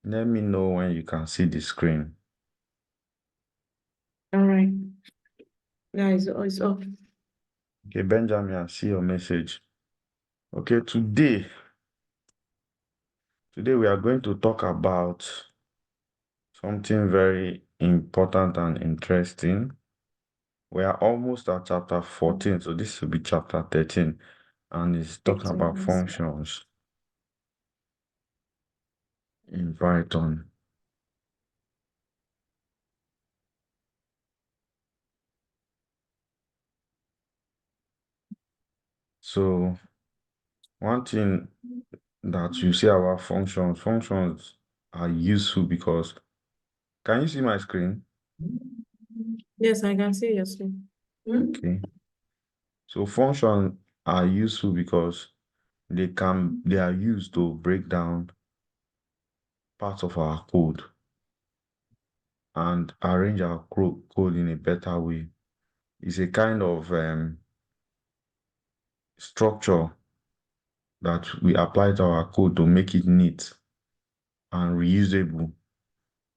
Let me know when you can see the screen. All right. Yeah, it's off. Okay, Benjamin, I see your message. Okay, today we are going to talk about something very important and interesting. We are almost at chapter 14, so this will be chapter 13, and it's talking about functions in Python. So one thing that you see about functions are useful because, can you see my screen? Yes, I can see your screen. Okay. So functions are useful because they are used to break down parts of our code and arrange our code in a better way. It's a kind of structure that we apply to our code to make it neat and reusable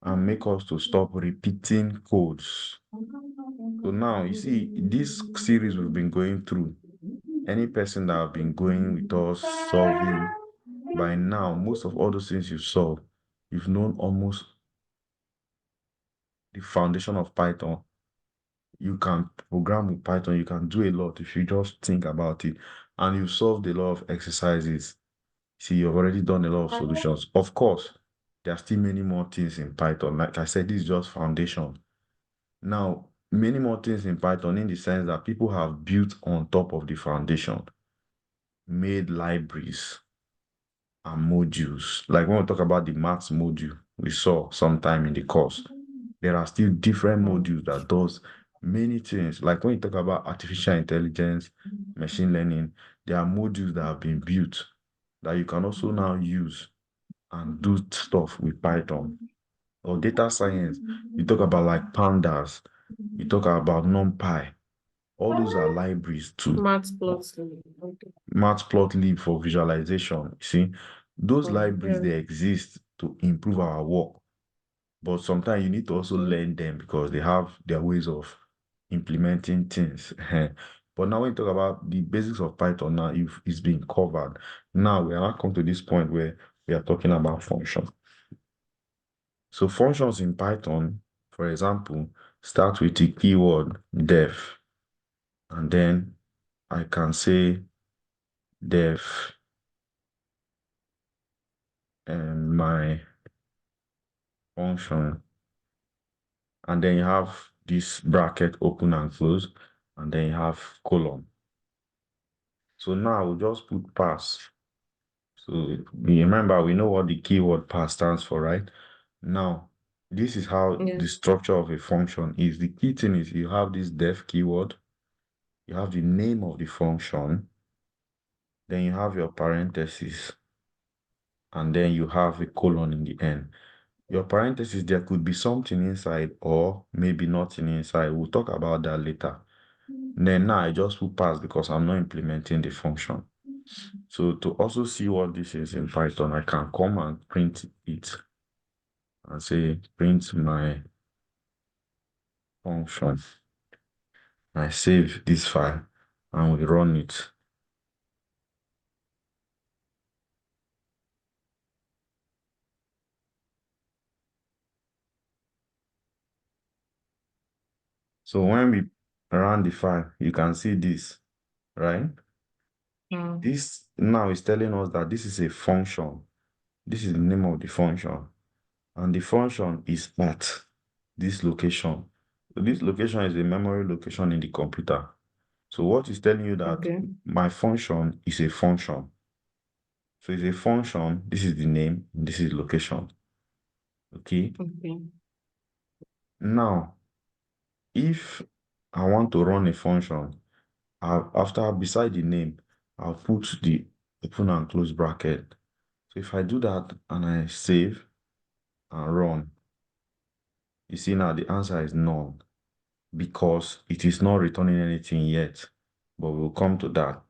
and make us to stop repeating codes. So now you see this series we've been going through, any person that have been going with us solving, by now most of all those things you solve, you've known almost the foundation of Python. You can program with Python, you can do a lot if you just think about it, and you've solved a lot of exercises. See, you've already done a lot of solutions. Of course, there are still many more things in Python. Like I said, this is just foundation. Now, many more things in Python in the sense that people have built on top of the foundation, made libraries and modules. Like when we talk about the maths module we saw sometime in the course, there are still different modules that does many things. Like when you talk about artificial intelligence, machine learning, there are modules that have been built that you can also now use and do stuff with Python. Or data science, you talk about like pandas, you talk about NumPy. All those are libraries too. Matplotlib. Okay. Matplotlib for visualization. You see, those libraries, Yeah. they exist to improve our work. But sometimes you need to also learn them because they have their ways of implementing things. But now when you talk about the basics of Python, now it's been covered. Now we are not come to this point where we are talking about functions. So functions in Python, for example, start with the keyword def, and then I can say def and my function, and then you have this bracket open and close, and then you have colon. So now we'll just put pass. So remember, we know what the keyword pass stands for, right? Now, this is how the structure of a function is. The key thing is you have this def keyword, you have the name of the function, then you have your parentheses, and then you have a colon in the end. Your parentheses, there could be something inside or maybe nothing inside. We'll talk about that later. Then now I just put pass because I'm not implementing the function. So to also see what this is in Python, I can come and print it and say print my function. I save this file and we run it. So when we run the file, you can see this, right? This now is telling us that this is a function. This is the name of the function. And the function is at this location. So this location is a memory location in the computer. So what is telling you that my function is a function. So it's a function, this is the name, this is location. Okay. Now, if I want to run a function, after beside the name, I'll put the open and close bracket. So if I do that and I save and run, you see now the answer is none because it is not returning anything yet, but we'll come to that.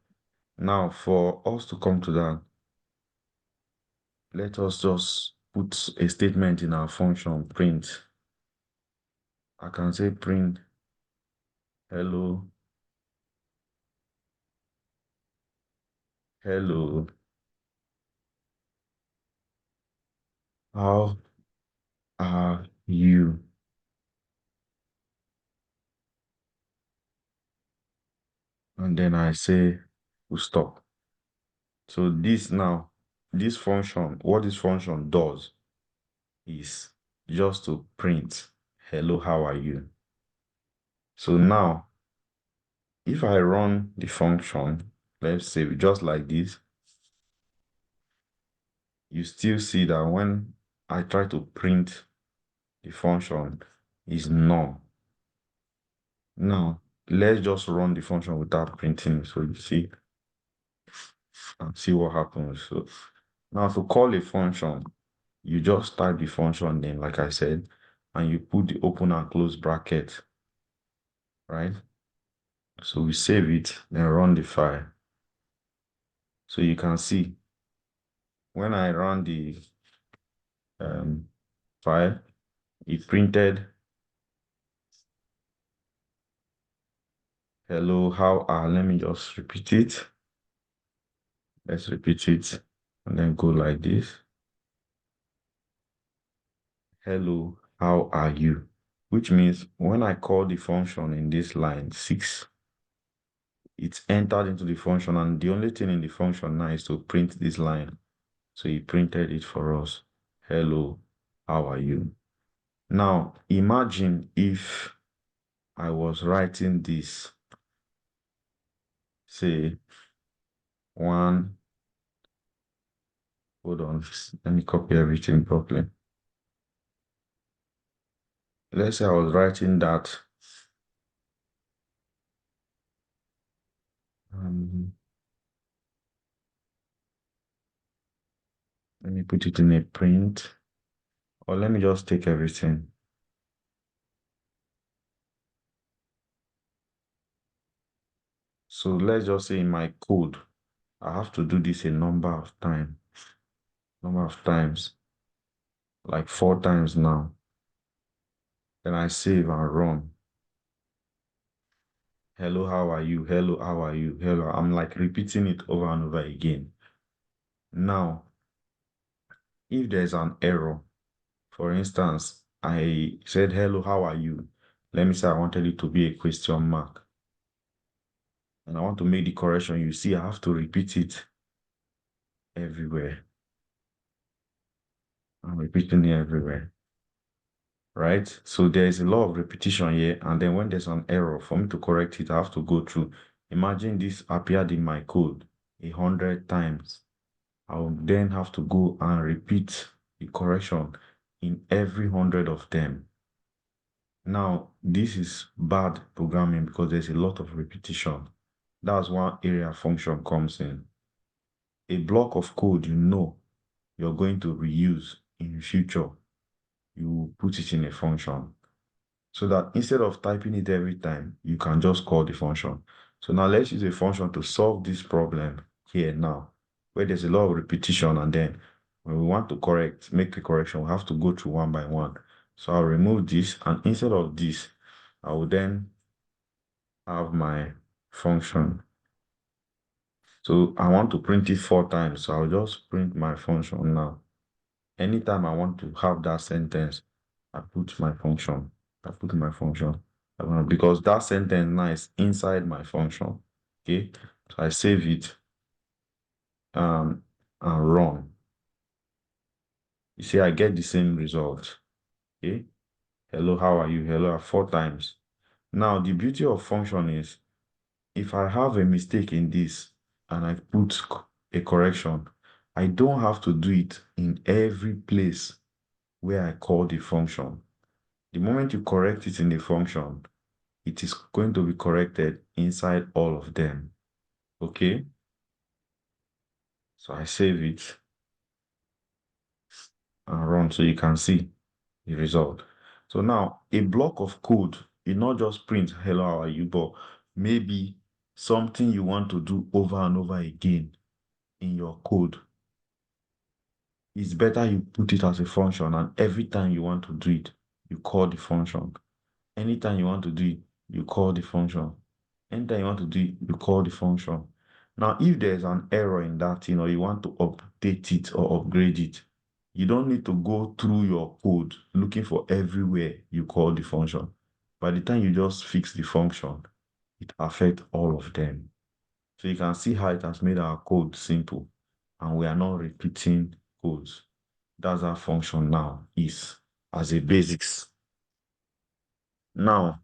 Now, for us to come to that, let us just put a statement in our function print. I can say print hello, hello, how are you? And then I say full stop. So this now, this function, what this function does is just to print hello, how are you? So now, if I run the function, let's say just like this, you still see that when I try to print the function is null. Now, let's just run the function without printing. So you see, and see what happens. So now to call a function, you just type the function name, like I said, and you put the open and close bracket, right? So we save it, then run the file. So you can see when I run the file, it printed hello, how are, let me just repeat it. Let's repeat it and then go like this. Hello, how are you? Which means when I call the function in this line 6, it's entered into the function, and the only thing in the function now is to print this line. So he printed it for us. Hello, how are you? Now, imagine if I was writing this, say, one, hold on, let me copy everything properly. Let's say I was writing that. Let me put it in a print, or let me just take everything. So let's just say in my code, I have to do this a number of times, like 4 times now. Then I save and run. Hello, how are you? Hello, how are you? Hello. I'm like repeating it over and over again. Now, if there's an error, for instance, I said, hello, how are you? Let me say I wanted it to be a question mark. And I want to make the correction. You see, I have to repeat it everywhere. I'm repeating it everywhere. Right? So there's a lot of repetition here. And then when there's an error, for me to correct it, I have to go through. Imagine this appeared in my code 100 times. I will then have to go and repeat the correction in every 100 of them. Now, this is bad programming because there's a lot of repetition. That's one area function comes in. A block of code you know you're going to reuse in future, you put it in a function, so that instead of typing it every time, you can just call the function. So now let's use a function to solve this problem here now, where there's a lot of repetition, and then when we want to make a correction, we have to go through one by one. So I'll remove this, and instead of this, I will then have my function. So I want to print it 4 times, so I'll just print my function now. Anytime I want to have that sentence, I put my function. Because that sentence now is inside my function. Okay, so I save it and run. You see, I get the same result. Okay, hello, how are you? Hello, 4 times. Now, the beauty of function is if I have a mistake in this and I put a correction, I don't have to do it in every place where I call the function. The moment you correct it in the function, it is going to be corrected inside all of them. Okay? So I save it and run so you can see the result. So now a block of code, it not just print hello, how are you, but maybe something you want to do over and over again in your code. it's better you put it as a function, and every time you want to do it, you call the function. Anytime you want to do it, you call the function. Anytime you want to do it, you call the function. Now, if there's an error in that, you want to update it or upgrade it, you don't need to go through your code looking for everywhere you call the function. By the time you just fix the function, it affects all of them. So you can see how it has made our code simple, and we are not repeating codes. That's how function now is as a basics. Now,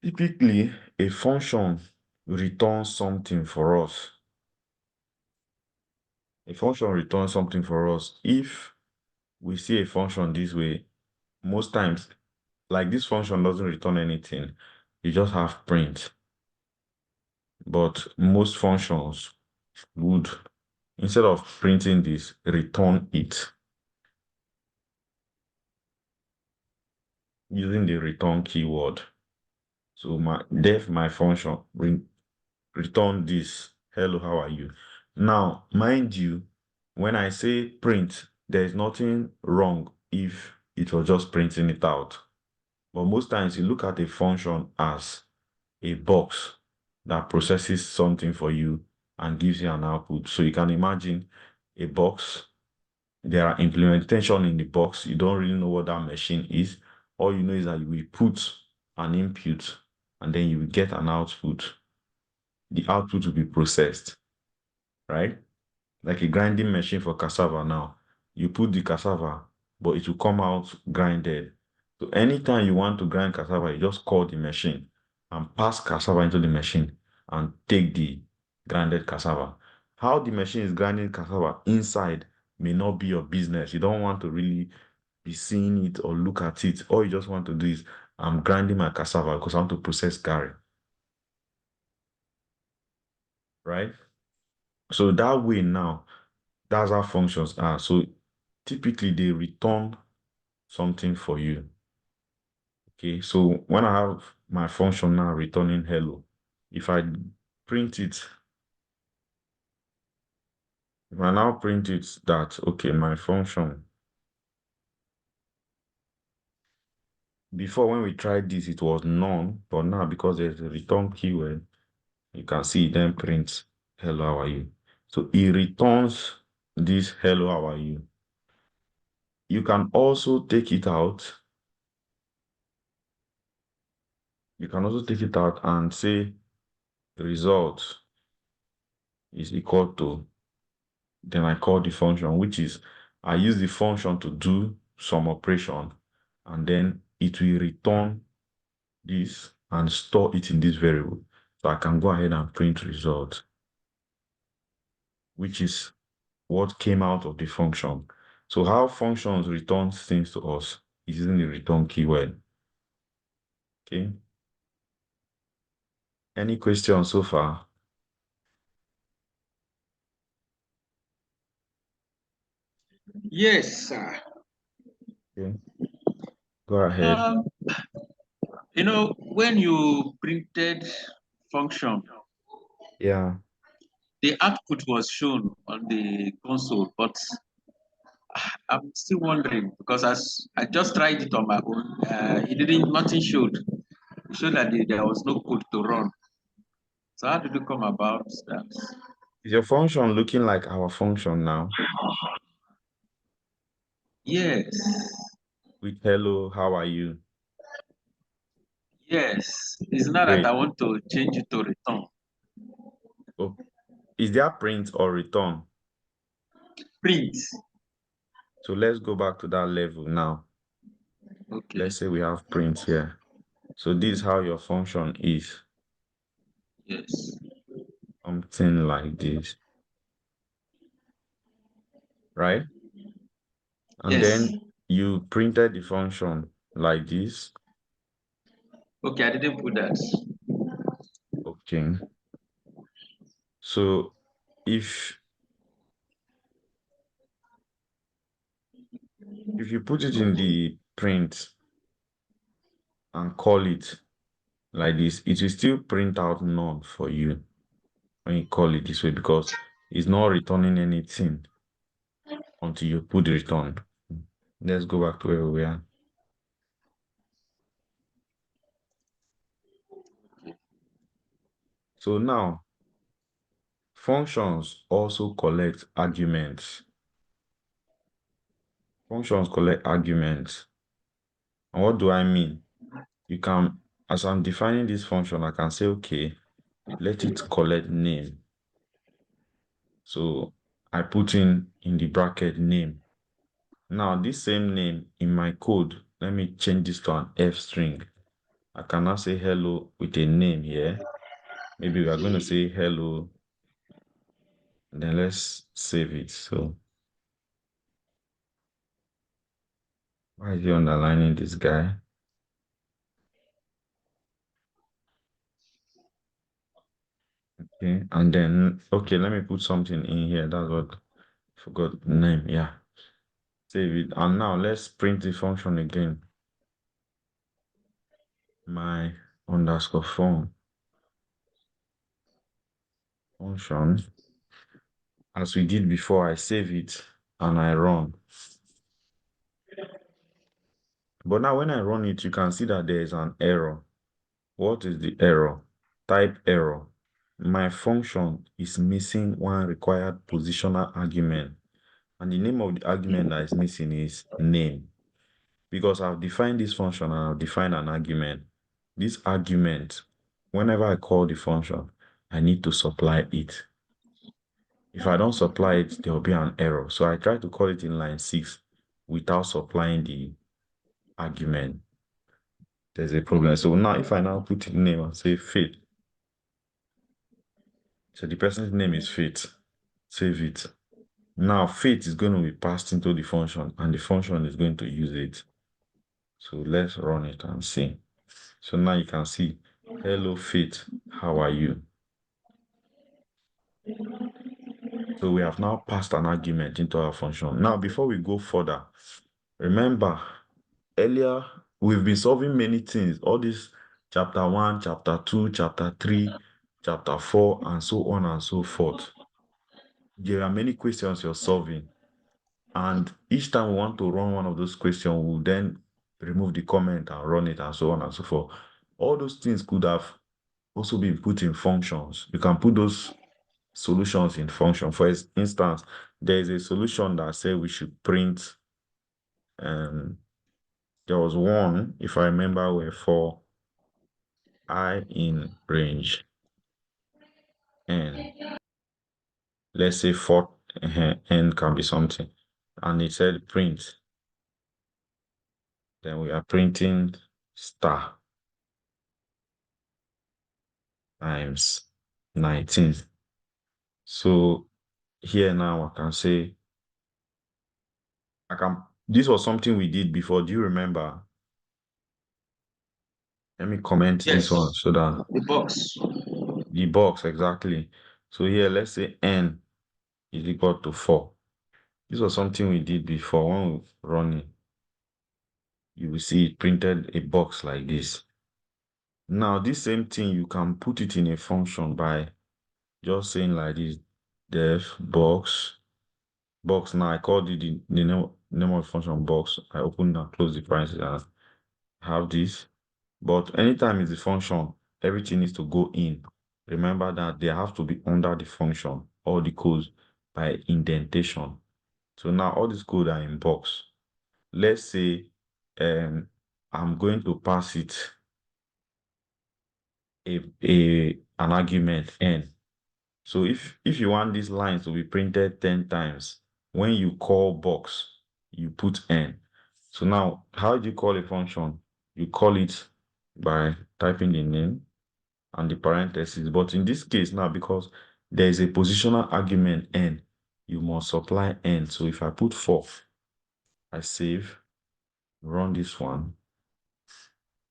typically, a function returns something for us. A function returns something for us. If we see a function this way, most times, like this function doesn't return anything. You just have print. But most functions would, instead of printing this, return it using the return keyword. So my function return this. Hello, how are you? Now, mind you, when I say print, there's nothing wrong if it was just printing it out. But most times you look at a function as a box that processes something for you and gives you an output. So you can imagine a box. There are implementation in the box. You don't really know what that machine is. All you know is that you will put an input and then you will get an output. The output will be processed, right? Like a grinding machine for cassava now. You put the cassava, but it will come out grinded. So anytime you want to grind cassava, you just call the machine and pass cassava into the machine and take the grinded cassava. How the machine is grinding cassava inside may not be your business. You don't want to really be seeing it or look at it. All you just want to do is, I'm grinding my cassava because I want to process garri. Right? So that way now, that's how functions are. So typically they return something for you. Okay, so when I have my function now returning hello, if I print it, if I now print it that, okay, my function, before when we tried this, it was none, but now because there's a return keyword, you can see it then prints hello, how are you? So it returns this hello, how are you? You can also take it out. You can also take it out and say the result is equal to, then I call the function, which is I use the function to do some operation, and then it will return this and store it in this variable. So I can go ahead and print result, which is what came out of the function. So how functions return things to us is using the return keyword. Okay. Any questions so far? Yes, sir. Okay. Go ahead. When you printed function, Yeah. the output was shown on the console, but I'm still wondering because as I just tried it on my own, nothing showed. It showed that there was no code to run. So how did you come about that? Is your function looking like our function now? Yes, With hello, how are you? yes. It's not that I Great. want to change it to return. Oh, is there print or return? Print. So let's go back to that level now. Okay. Let's say we have print here. So this is how your function is. Yes. Something like this, right? And Yes. then you printed the function like this. Okay, I didn't put that. Okay. So if you put it in the print and call it like this, it will still print out none for you when you call it this way, because It's not returning anything until you put the return. Let's go back to where we are. So now, functions also collect arguments. Functions collect arguments. And what do I mean? You can, as I'm defining this function, I can say, okay, let it collect name. So I put in the bracket name. Now this same name in my code, let me change this to an F string. I can now say hello with a name here. Maybe we are going to say hello. Then let's save it. So why is he underlining this guy? Okay, and then okay, let me put something in here. That's what I forgot the name. Yeah. Save it. And now let's print the function again. My underscore function. As we did before, I save it and I run. But now when I run it, you can see that there is an error. What is the error? Type error. My function is missing one required positional argument. And the name of the argument that is missing is name. Because I've defined this function and I've defined an argument. This argument, whenever I call the function, I need to supply it. If I don't supply it, there will be an error. So I try to call it in line 6 without supplying the argument. There's a problem. So now if I now put in name and say Faith, so the person's name is Faith, save it. Now Faith is going to be passed into the function and the function is going to use it. So let's run it and see. So now you can see, hello Faith, how are you? So we have now passed an argument into our function. Now, before we go further, remember earlier we've been solving many things, all this chapter 1, chapter 2, chapter 3, chapter 4, and so on and so forth. There are many questions you're solving. And each time we want to run one of those questions, we'll then remove the comment and run it and so on and so forth. All those things could have also been put in functions. You can put those solutions in function. For instance, there is a solution that said we should print, there was one, if I remember, where for I in range n, let's say for n can be something, and it said print, then we are printing star times 19. So here now I can say, this was something we did before. Do you remember? Let me comment this Yes. one so that The box. the box, exactly. So here, let's say n is equal to 4. This was something we did before. When we run it, you will see it printed a box like this. Now, this same thing, you can put it in a function by just saying like this, def box. Now I called it the name of the function box. I open and close the parentheses and have this. But anytime it's a function, everything needs to go in. Remember that they have to be under the function, all the codes by indentation. So now all these codes are in box. Let's say I'm going to pass it an argument n. So if you want these lines to be printed 10 times, when you call box, you put n. So now, how do you call a function? You call it by typing the name and the parentheses. But in this case now, because there is a positional argument n, you must supply n. So if I put 4, I save, run this one,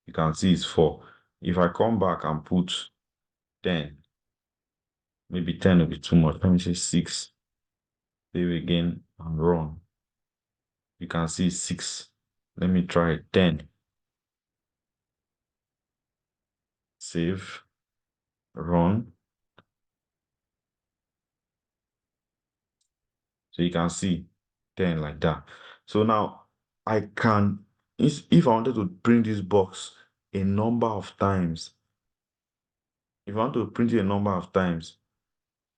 you can see it's 4. If I come back and put 10, maybe 10 will be too much. Let me say 6. Save again and run. You can see 6. Let me try 10. Save, run. So you can see 10 like that. So now I can, if I wanted to print this box a number of times, if I want to print it a number of times,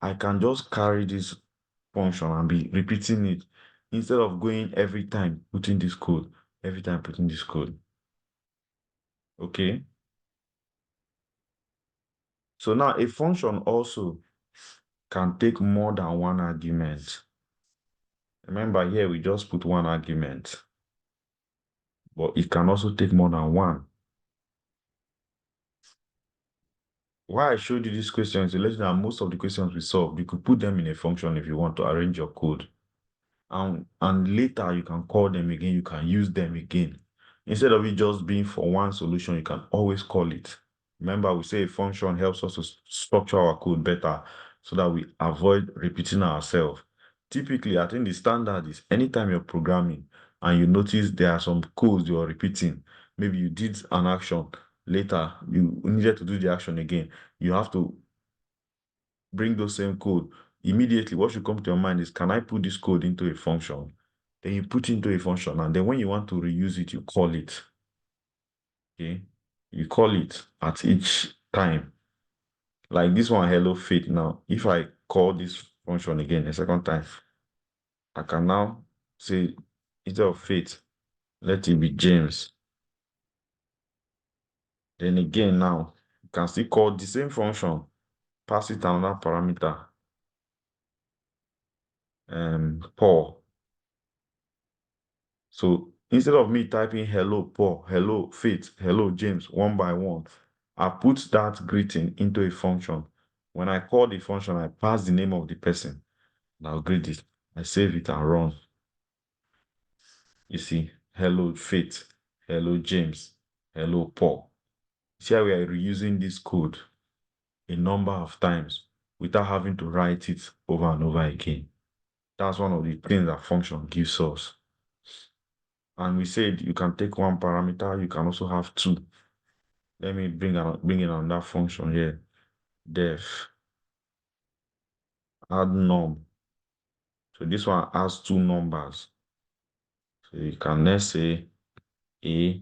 I can just carry this function and be repeating it instead of going every time putting this code, every time putting this code. Okay. So now a function also can take more than one argument. Remember here we just put one argument, but it can also take more than one. Why I showed you this question is to let you know that most of the questions we solved, you could put them in a function if you want to arrange your code. And later you can call them again, you can use them again. Instead of it just being for one solution, you can always call it. Remember, we say a function helps us to structure our code better so that we avoid repeating ourselves. Typically, I think the standard is anytime you're programming and you notice there are some codes you're repeating, maybe you did an action, later you needed to do the action again, you have to bring those same code. Immediately, what should come to your mind is, can I put this code into a function? Then you put into a function, and then when you want to reuse it, you call it. Okay, you call it at each time. Like this one, hello Faith. Now, if I call this function again a second time, I can now say, instead of Faith, let it be James. Then again, now you can still call the same function, pass it another parameter, Paul. So instead of me typing hello Paul, hello Faith, hello James, one by one, I put that greeting into a function. When I call the function, I pass the name of the person. And I'll greet it. I save it and run. You see, hello Faith, hello James, hello Paul. See how we are reusing this code a number of times without having to write it over and over again. That's one of the things that function gives us. And we said you can take one parameter, you can also have two. Let me bring in another function here. Def add num. So this one has two numbers. So you can let's say A,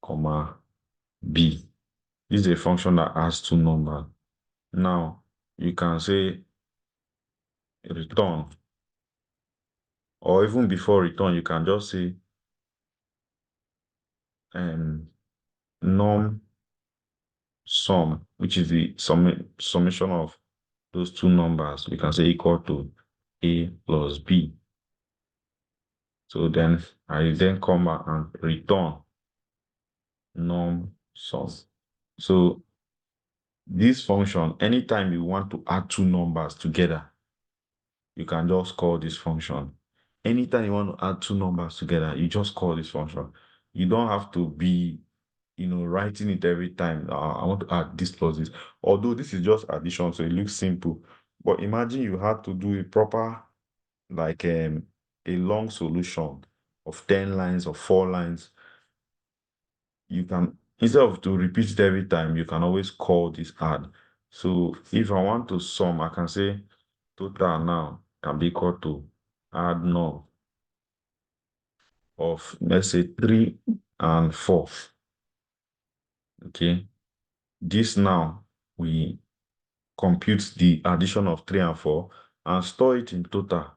comma B. This is a function that has two numbers. Now you can say return, or even before return, you can just say num sum, which is the summation of those two numbers. You can say equal to A plus B. So then I then come back and return num sum. So this function, anytime you want to add two numbers together, you can just call this function. Anytime you want to add two numbers together, you just call this function. You don't have to be, writing it every time. I want to add this plus this. Although this is just addition, so it looks simple. But imagine you had to do a proper, like a long solution of 10 lines or 4 lines. You can, instead of to repeat it every time, you can always call this add. So if I want to sum, I can say total now can be equal to add num of, let's say, 3 and 4. Okay. This now we compute the addition of 3 and 4 and store it in total.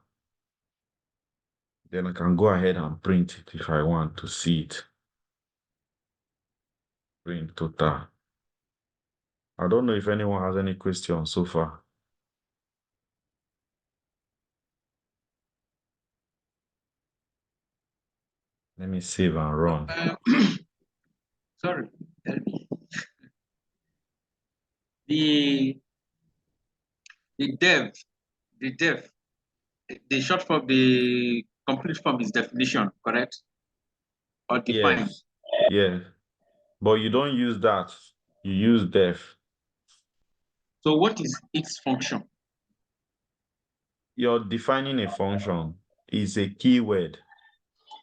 Then I can go ahead and print it if I want to see it. Print total. I don't know if anyone has any questions so far. Let me save and run. Sorry, tell me. The dev, the short form, the complete form is definition, correct? Or define. Yes. Yeah. But you don't use that. You use def. So what is its function? You're defining a function. It's a keyword.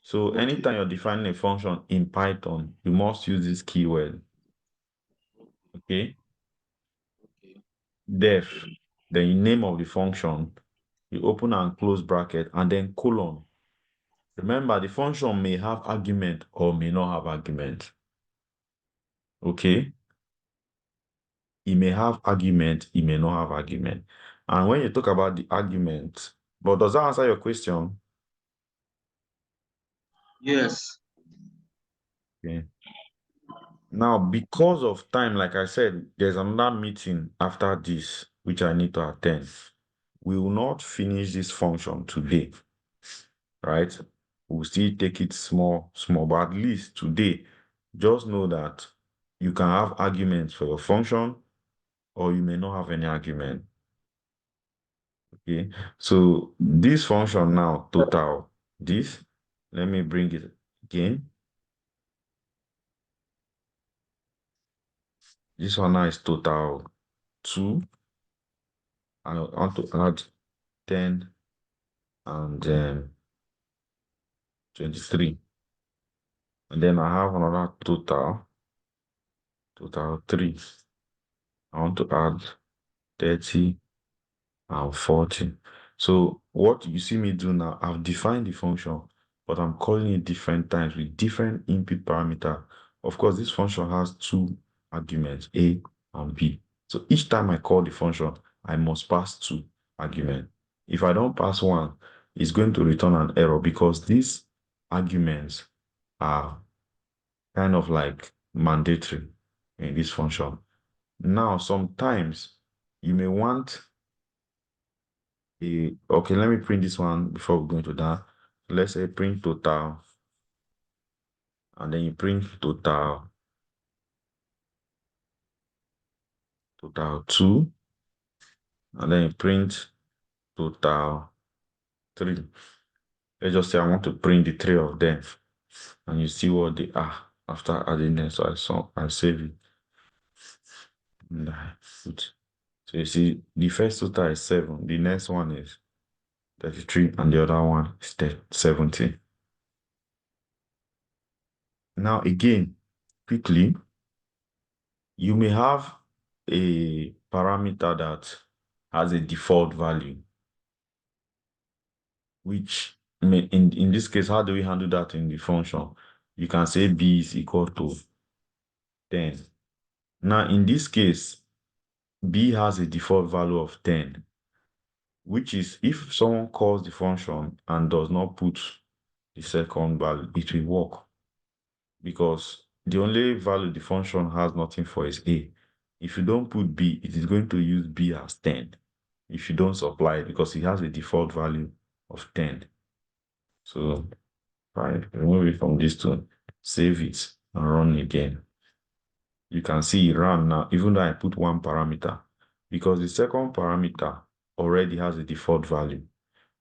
So anytime you're defining a function in Python, you must use this keyword. Okay? Okay. Def, the name of the function, you open and close bracket, and then colon. Remember, the function may have argument or may not have argument. Okay? It may have argument, it may not have argument. And when you talk about the argument, but does that answer your question? Yes. Okay. Now, because of time, like I said, there's another meeting after this, which I need to attend. We will not finish this function today, right? We'll still take it small, but at least today, just know that you can have arguments for your function, or you may not have any argument. Okay, so this function now, total, this, let me bring it again. This one now is total 2. I want to add 10 and 23. And then I have another total 3. I want to add 30 and 40. So what you see me do now, I've defined the function, but I'm calling it different times with different input parameter. Of course, this function has 2 arguments, A and B. So each time I call the function, I must pass 2 arguments. If I don't pass 1, it's going to return an error because these arguments are kind of like mandatory in this function. Now, sometimes you may want okay, let me print this one before we go into that. Let's say print total, and then you print total 2, and then you print total 3. Let's just say I want to print the 3 of them, and you see what they are after adding them. So I save it. And I put. So you see, the first total is 7, the next one is 33, and the other one is 70. Now again, quickly, you may have a parameter that has a default value, which may, in this case, how do we handle that in the function? You can say b is equal to 10. Now, in this case, b has a default value of 10, which is if someone calls the function and does not put the second value, it will work, because the only value the function has nothing for is a. If you don't put b, it is going to use b as 10 if you don't supply it, because it has a default value of 10. So if I remove it from this to save it and run again, you can see it run now, even though I put 1 parameter, because the second parameter already has a default value.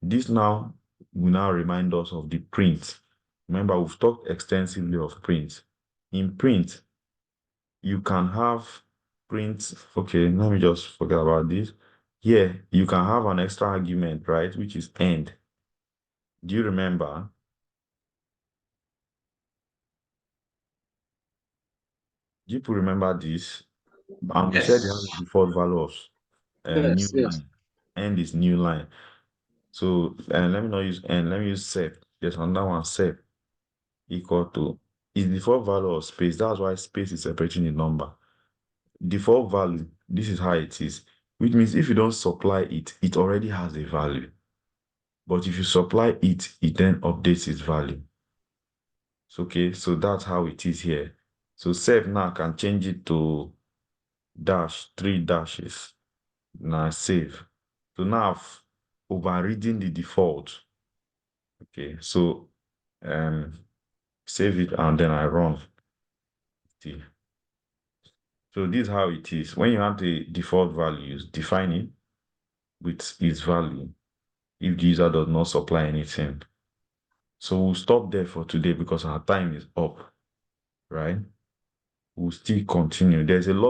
This now will now remind us of the print. Remember, we've talked extensively of print. In print, you can have print. Okay, let me just forget about this. Here, you can have an extra argument, right, which is end. Do you remember? Do you remember this? And we said it has a default value of new line. End is new line. So let me not use end, let me use sep. There's another one, sep equal to is default value of space. That's why space is separating the number. Default value, this is how it is, which means if you don't supply it, it already has a value. But if you supply it, it then updates its value. So, okay, so that's how it is here. So save now can change it to dash, 3 dashes. Now save. So now I've overridden the default. Okay, so save it and then I run. So this is how it is. When you have the default values, define it with its value if the user does not supply anything. So we'll stop there for today because our time is up, right? We'll still continue. There's a lot